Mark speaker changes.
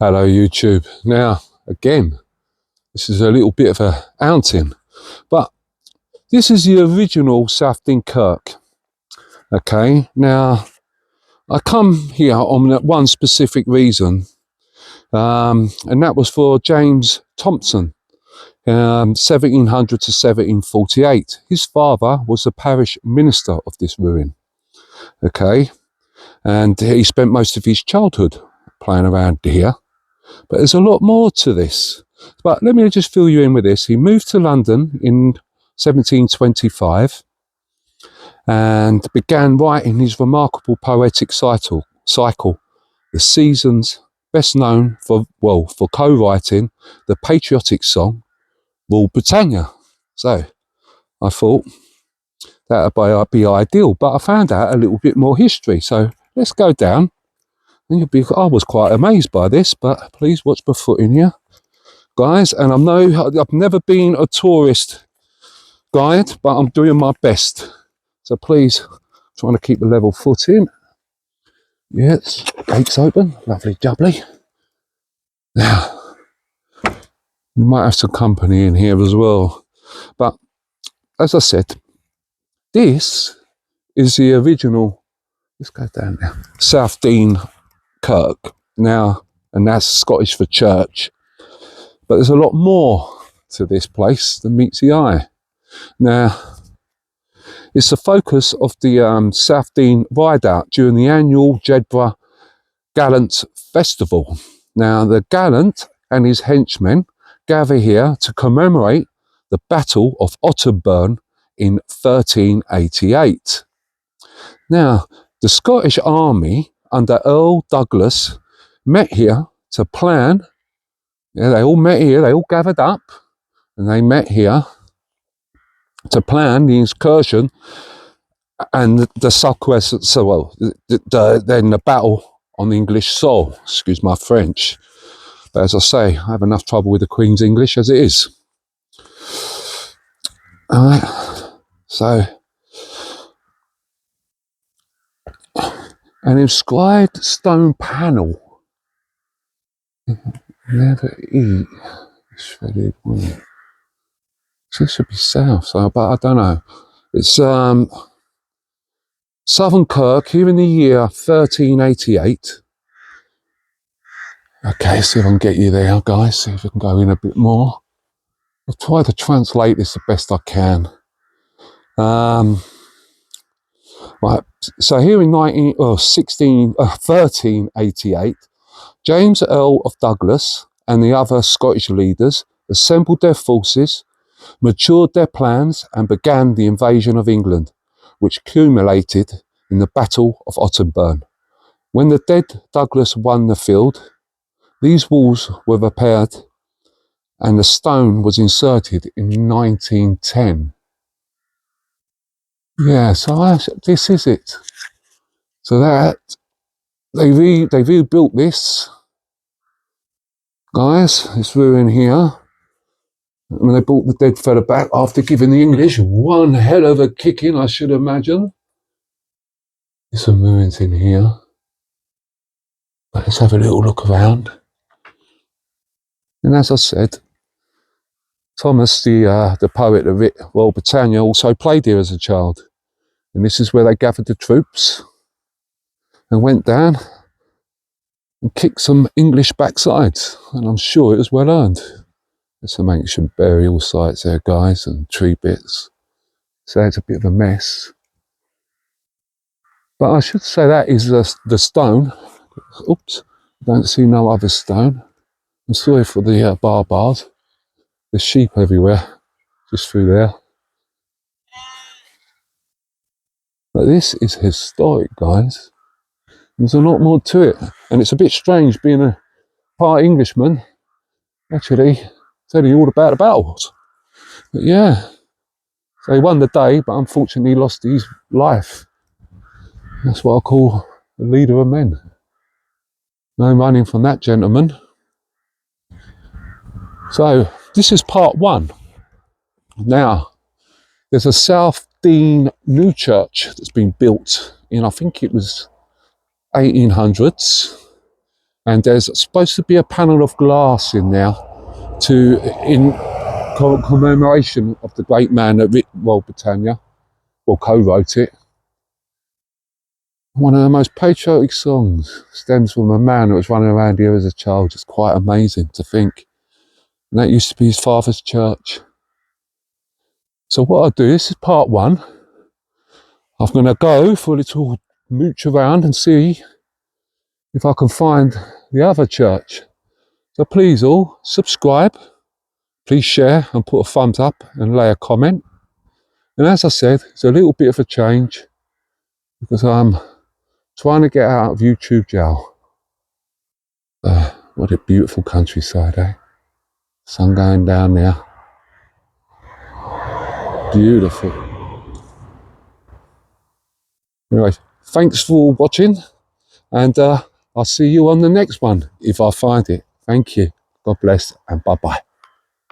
Speaker 1: Hello YouTube. Now again, this is a little bit of a outing, but this is the original Southdean Kirk. Okay, now I come here on one specific reason, and that was for James Thompson, 1700 to 1748. His father was the parish minister of this ruin. Okay, and he spent most of his childhood playing around here. But there's a lot more to this. But let me just fill you in with this. He moved to London in 1725 and began writing his remarkable poetic cycle, The Seasons, best known for co-writing the patriotic song, Rule Britannia. So I thought that would be ideal, but I found out a little bit more history. So let's go down. And I was quite amazed by this, but please watch my foot in here, guys. And I've never been a tourist guide, but I'm doing my best. So please, trying to keep a level foot in. Yes, gates open, lovely jubbly. Now, we might have some company in here as well. But as I said, this is the original, let's go down now, Southdean Kirk. Now, and that's Scottish for church. But there's a lot more to this place than meets the eye. Now, it's the focus of the Southdean Viaduct during the annual Jedburgh Gallant Festival. Now, the Gallant and his henchmen gather here to commemorate the Battle of Otterburn in 1388. Now, the Scottish Army under Earl Douglas met here to plan. Yeah, they all met here, they all gathered up, and they met here to plan the excursion and the then the battle on the English soil. Excuse my French. But as I say, I have enough trouble with the Queen's English as it is. Alright, so an inscribed stone panel. Never eat shredded wood. So this should be south, but I don't know. It's Southern Kirk here in the year 1388. Okay, see if I can get you there, guys. See if I can go in a bit more. I'll try to translate this the best I can. Right, so here in 1388, James Earl of Douglas and the other Scottish leaders assembled their forces, matured their plans, and began the invasion of England, which culminated in the Battle of Otterburn. When the dead Douglas won the field, these walls were repaired and the stone was inserted in 1910. Yeah, so this is it. So that they rebuilt this, guys, this ruin here. And they brought the dead fella back after giving the English one hell of a kicking, I should imagine. There's some ruins in here. But let's have a little look around. And as I said, Thomas, the poet of Rule Britannia, also played here as a child. And this is where they gathered the troops and went down and kicked some English backsides. And I'm sure it was well earned. There's some ancient burial sites there, guys, and tree bits. So it's a bit of a mess. But I should say that is the stone. Oops, don't see no other stone. I'm sorry for the bars. There's sheep everywhere, just through there. But this is historic, guys. There's a lot more to it. And it's a bit strange being a part Englishman, actually telling you all about the battles. But yeah, so he won the day, but unfortunately lost his life. That's what I call a leader of men. No running from that gentleman. So this is part one. Now, there's a Southdean new church that's been built in, I think it was 1800s. and there's supposed to be a panel of glass in there in commemoration of the great man that wrote Rule Britannia, or co-wrote it. One of the most patriotic songs stems from a man that was running around here as a child. It's quite amazing to think. And that used to be his father's church. So what I'll do, this is part one. I'm going to go for a little mooch around and see if I can find the other church. So please all subscribe, please share and put a thumbs up and lay a comment. And as I said, it's a little bit of a change because I'm trying to get out of YouTube jail. What a beautiful countryside, eh? Sun going down there. Beautiful. Anyway, thanks for watching, and I'll see you on the next one if I find it. Thank you. God bless and bye-bye.